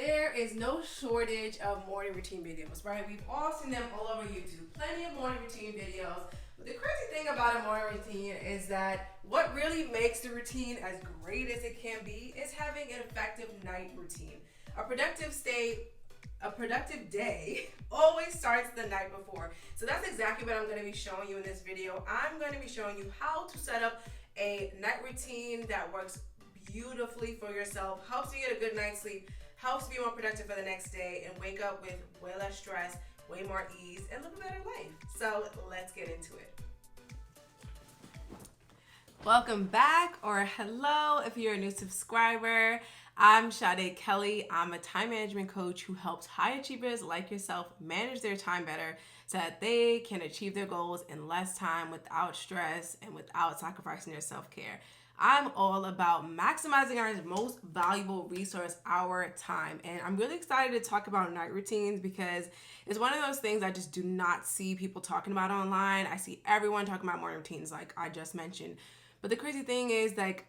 There is no shortage of morning routine videos, right? We've all seen them all over YouTube. Plenty of morning routine videos. But the crazy thing about a morning routine is that what really makes the routine as great as it can be is having an effective night routine. A productive day always starts the night before. So that's exactly what I'm going to be showing you in this video. I'm going to be showing you how to set up a night routine that works beautifully for yourself, helps you get a good night's sleep, helps you be more productive for the next day, and wake up with way less stress, way more ease, and live a better life. So let's get into it. Welcome back, or hello if you're a new subscriber. I'm Sade Kelly. I'm a time management coach who helps high achievers like yourself manage their time better so that they can achieve their goals in less time without stress and without sacrificing their self-care. I'm all about maximizing our most valuable resource, our time. And I'm really excited to talk about night routines because it's one of those things I just do not see people talking about online. I see everyone talking about morning routines like I just mentioned. But the crazy thing is, like,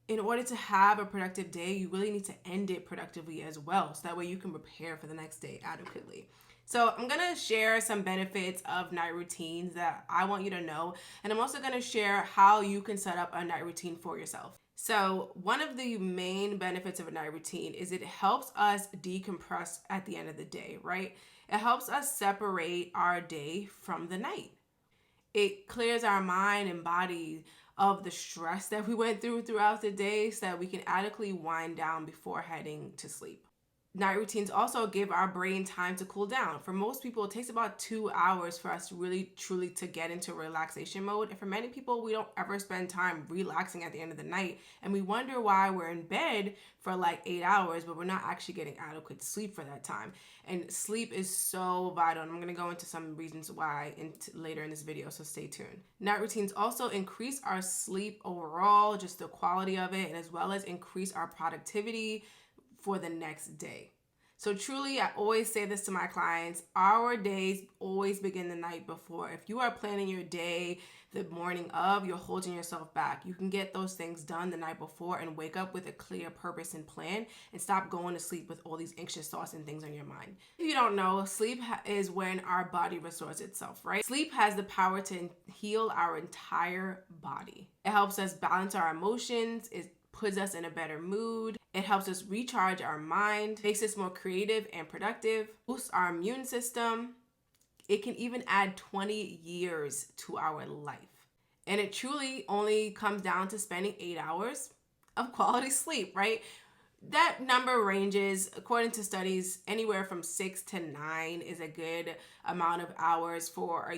in order to have a productive day, you really need to end it productively as well. So that way you can prepare for the next day adequately. So I'm going to share some benefits of night routines that I want you to know. And I'm also going to share how you can set up a night routine for yourself. So one of the main benefits of a night routine is it helps us decompress at the end of the day, right? It helps us separate our day from the night. It clears our mind and body of the stress that we went throughout the day so that we can adequately wind down before heading to sleep. Night routines also give our brain time to cool down. For most people, it takes about 2 hours for us to really, truly to get into relaxation mode. And for many people, we don't ever spend time relaxing at the end of the night. And we wonder why we're in bed for like 8 hours, but we're not actually getting adequate sleep for that time. And sleep is so vital. And I'm going to go into some reasons why later in this video, so stay tuned. Night routines also increase our sleep overall, just the quality of it, and as well as increase our productivity for the next day. So truly, I always say this to my clients, our days always begin the night before. If you are planning your day the morning of, you're holding yourself back. You can get those things done the night before and wake up with a clear purpose and plan and stop going to sleep with all these anxious thoughts and things on your mind. If you don't know, sleep is when our body restores itself, right? Sleep has the power to heal our entire body. It helps us balance our emotions. It puts us in a better mood. It helps us recharge our mind, makes us more creative and productive, boosts our immune system. It can even add 20 years to our life. And it truly only comes down to spending 8 hours of quality sleep, right? That number ranges, according to studies, anywhere from 6 to 9 is a good amount of hours for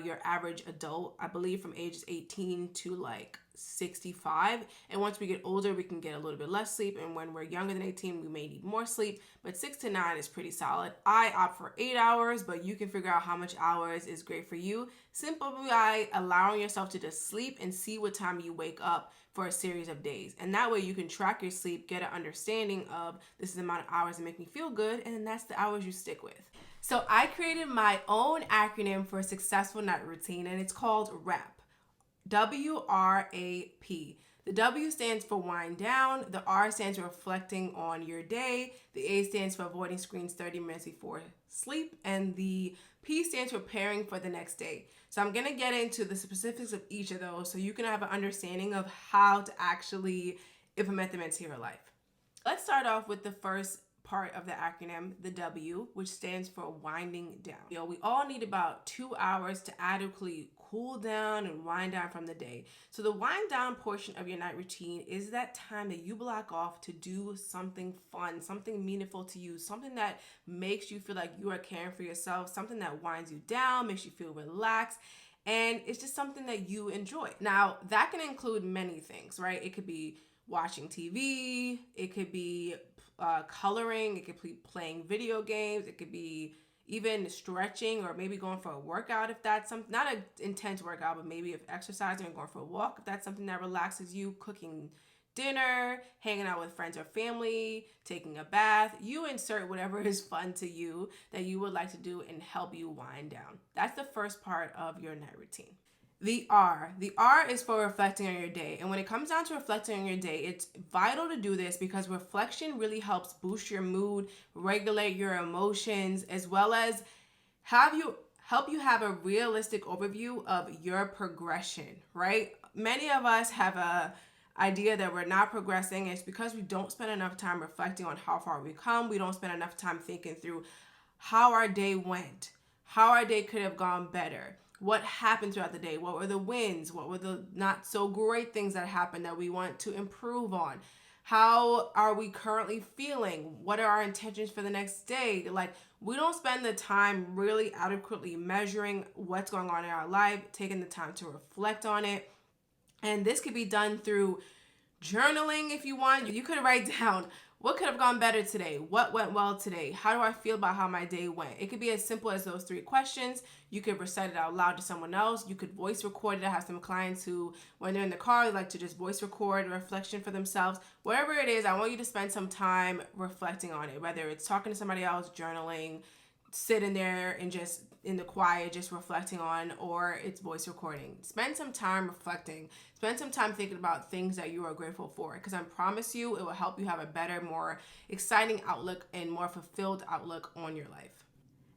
your average adult. I believe from ages 18 to like 65. And once we get older, we can get a little bit less sleep. And when we're younger than 18, we may need more sleep. But 6 to 9 is pretty solid. I opt for 8 hours, but you can figure out how much hours is great for you simply by allowing yourself to just sleep and see what time you wake up for a series of days. And that way you can track your sleep, get an understanding of this is the amount of hours that make me feel good, and then that's the hours you stick with. So I created my own acronym for a successful night routine, and it's called WRAP. W-R-A-P. The W stands for wind down, the R stands for reflecting on your day, the A stands for avoiding screens 30 minutes before sleep, and the P stands for preparing for the next day. So I'm going to get into the specifics of each of those so you can have an understanding of how to actually implement them into your life. Let's start off with the first part of the acronym, the W, which stands for winding down. We all need about 2 hours to adequately cool down and wind down from the day. So the wind down portion of your night routine is that time that you block off to do something fun, something meaningful to you, something that makes you feel like you are caring for yourself, something that winds you down, makes you feel relaxed, and it's just something that you enjoy. Now, that can include many things, right? It could be watching TV, it could be coloring, it could be playing video games, it could be even stretching or maybe going for a workout if that's something, not an intense workout, but maybe if exercising or going for a walk, if that's something that relaxes you, cooking dinner, hanging out with friends or family, taking a bath. You insert whatever is fun to you that you would like to do and help you wind down. That's the first part of your night routine. The R. The R is for reflecting on your day. And when it comes down to reflecting on your day, it's vital to do this because reflection really helps boost your mood, regulate your emotions, as well as have you help you have a realistic overview of your progression, right? Many of us have a idea that we're not progressing. It's because we don't spend enough time reflecting on how far we come. We don't spend enough time thinking through how our day went, how our day could have gone better, what happened throughout the day, what were the wins, what were the not so great things that happened that we want to improve on. How are we currently feeling? What are our intentions for the next day? Like, we don't spend the time really adequately measuring what's going on in our life, taking the time to reflect on it. And this could be done through journaling if you want. You could write down what could have gone better today, what went well today, how do I feel about how my day went. It could be as simple as those 3 questions. You could recite it out loud to someone else. You could voice record it. I have some clients who, when they're in the car, they like to just voice record a reflection for themselves. Whatever it is, I want you to spend some time reflecting on it, whether it's talking to somebody else, journaling, sitting there and just in the quiet just reflecting on, or it's voice recording. Spend some time reflecting. Spend some time thinking about things that you are grateful for, because I promise you it will help you have a better, more exciting outlook and more fulfilled outlook on your life.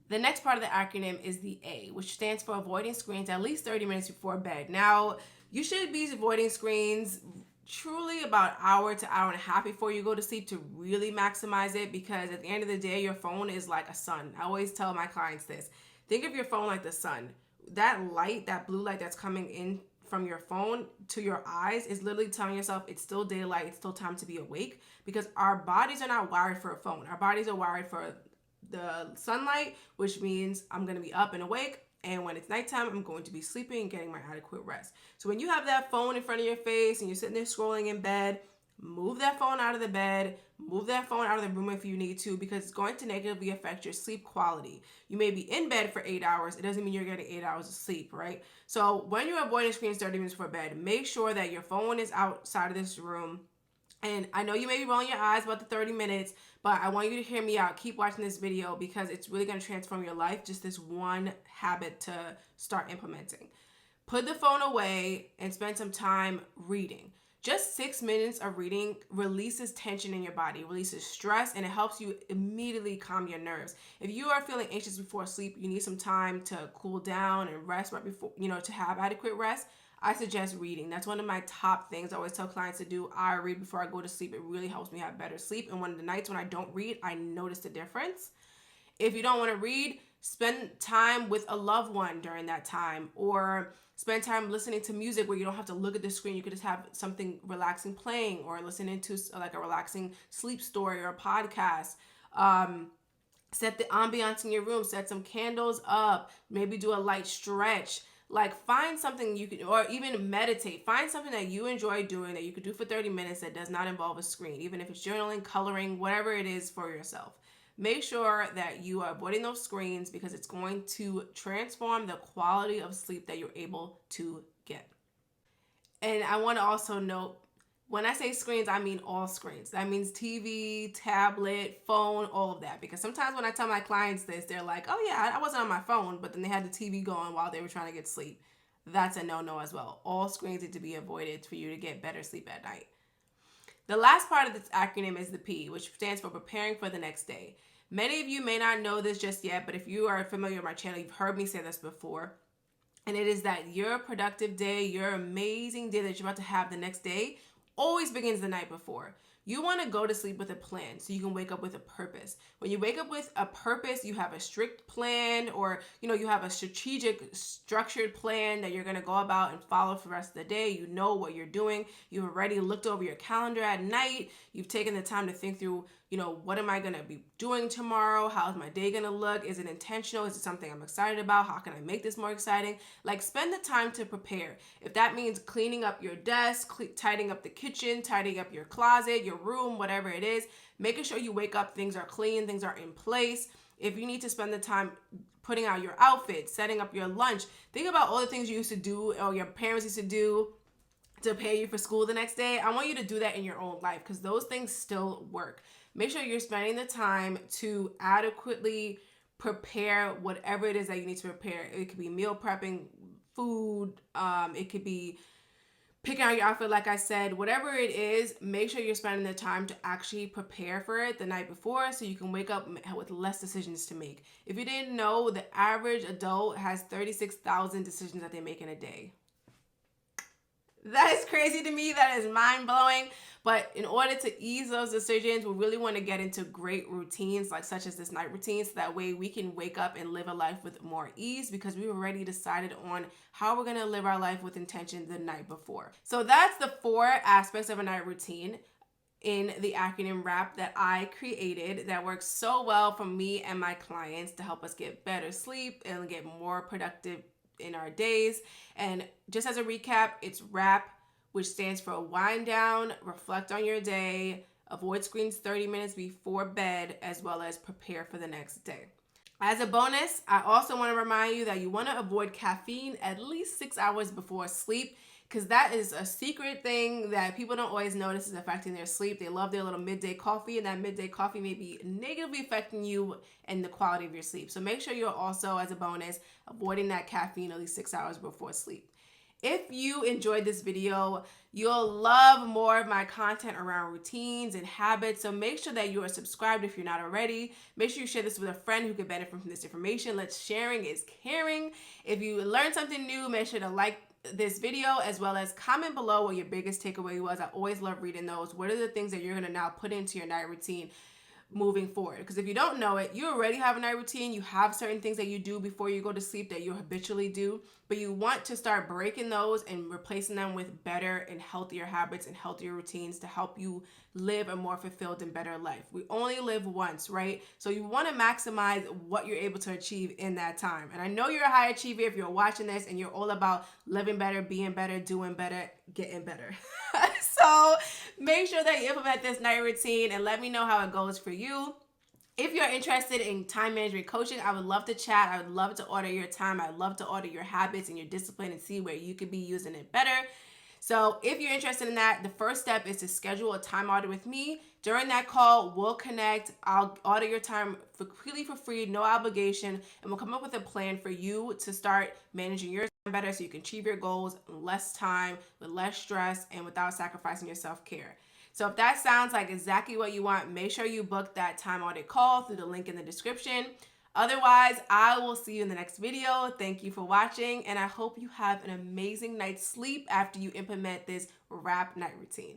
The next part of the acronym is the A, which stands for avoiding screens at least 30 minutes before bed. Now, you should be avoiding screens truly about an hour to hour and a half before you go to sleep to really maximize it, because at the end of the day, your phone is like a sun. I always tell my clients this. Think of your phone like the sun. That light, that blue light that's coming in from your phone to your eyes is literally telling yourself it's still daylight, it's still time to be awake, because our bodies are not wired for a phone. Our bodies are wired for the sunlight, which means I'm going to be up and awake. And when it's nighttime, I'm going to be sleeping and getting my adequate rest. So when you have that phone in front of your face and you're sitting there scrolling in bed, move that phone out of the bed, move that phone out of the room if you need to, because it's going to negatively affect your sleep quality. You may be in bed for 8 hours. It doesn't mean you're getting 8 hours of sleep, right? So when you're avoiding screens 30 minutes before bed, make sure that your phone is outside of this room. And I know you may be rolling your eyes about the 30 minutes, but I want you to hear me out. Keep watching this video because it's really going to transform your life. Just this one habit to start implementing. Put the phone away and spend some time reading. Just 6 minutes of reading releases tension in your body, releases stress, and it helps you immediately calm your nerves. If you are feeling anxious before sleep, you need some time to cool down and rest right before, to have adequate rest. I suggest reading. That's one of my top things I always tell clients to do. I read before I go to sleep. It really helps me have better sleep. And one of the nights when I don't read, I notice the difference. If you don't want to read, spend time with a loved one during that time, or spend time listening to music where you don't have to look at the screen. You could just have something relaxing playing, or listening to like a relaxing sleep story or a podcast. Set the ambiance in your room. Set some candles up. Maybe do a light stretch. Like, find something you can, or even meditate. Find something that you enjoy doing that you could do for 30 minutes that does not involve a screen, even if it's journaling, coloring, whatever it is for yourself. Make sure that you are avoiding those screens because it's going to transform the quality of sleep that you're able to get. And I want to also note, when I say screens, I mean all screens. That means TV, tablet, phone, all of that. Because sometimes when I tell my clients this, they're like, oh yeah, I wasn't on my phone, but then they had the TV going while they were trying to get sleep. That's a no-no as well. All screens need to be avoided for you to get better sleep at night. The last part of this acronym is the P, which stands for preparing for the next day. Many of you may not know this just yet, but if you are familiar with my channel, you've heard me say this before. And it is that your productive day, your amazing day that you're about to have the next day always begins the night before. You want to go to sleep with a plan so you can wake up with a purpose. When you wake up with a purpose, you have a strict plan, or you have a strategic, structured plan that you're going to go about and follow for the rest of the day. You know what you're doing. You've already looked over your calendar at night. You've taken the time to think through, what am I going to be doing tomorrow? How's my day going to look? Is it intentional? Is it something I'm excited about? How can I make this more exciting? Like, spend the time to prepare. If that means cleaning up your desk, tidying up the kitchen, tidying up your closet, your room, whatever it is, making sure you wake up, things are clean, things are in place. If you need to spend the time putting out your outfit, setting up your lunch, think about all the things you used to do or your parents used to do to prepare you for school the next day. I want you to do that in your own life because those things still work. Make sure you're spending the time to adequately prepare whatever it is that you need to prepare. It could be meal prepping, food. It could be picking out your outfit, like I said. Whatever it is, make sure you're spending the time to actually prepare for it the night before so you can wake up with less decisions to make. If you didn't know, the average adult has 36,000 decisions that they make in a day. That is crazy to me. That is mind blowing. But in order to ease those decisions, we really want to get into great routines, like such as this night routine, so that way we can wake up and live a life with more ease because we've already decided on how we're going to live our life with intention the night before. So that's the 4 aspects of a night routine in the acronym wrap that I created that works so well for me and my clients to help us get better sleep and get more productive in our days. And just as a recap, it's WRAP, which stands for wind down, reflect on your day, avoid screens 30 minutes before bed, as well as prepare for the next day. As a bonus, I also want to remind you that you want to avoid caffeine at least 6 hours before sleep, because that is a secret thing that people don't always notice is affecting their sleep. They love their little midday coffee, and that midday coffee may be negatively affecting you and the quality of your sleep. So make sure you're also, as a bonus, avoiding that caffeine at least 6 hours before sleep. If you enjoyed this video, you'll love more of my content around routines and habits. So make sure that you are subscribed if you're not already. Make sure you share this with a friend who could benefit from this information. Sharing is caring. If you learned something new, make sure to like this video as well as comment below what your biggest takeaway was. I always love reading those. What are the things that you're going to now put into your night routine moving forward? Because if you don't know it, you already have a night routine. You have certain things that you do before you go to sleep that you habitually do, but you want to start breaking those and replacing them with better and healthier habits and healthier routines to help you live a more fulfilled and better life. We only live once, right? So you want to maximize what you're able to achieve in that time. And I know you're a high achiever if you're watching this and you're all about living better, being better, doing better, getting better. So make sure that you implement this night routine and let me know how it goes for you. If you're interested in time management coaching, I would love to chat. I would love to order your time. I'd love to order your habits and your discipline and see where you could be using it better. So if you're interested in that, the first step is to schedule a time audit with me. During that call, we'll connect. I'll audit your time completely for free, no obligation, and we'll come up with a plan for you to start managing your time better so you can achieve your goals in less time, with less stress, and without sacrificing your self-care. So if that sounds like exactly what you want, make sure you book that time audit call through the link in the description. Otherwise, I will see you in the next video. Thank you for watching, and I hope you have an amazing night's sleep after you implement this WRAP night routine.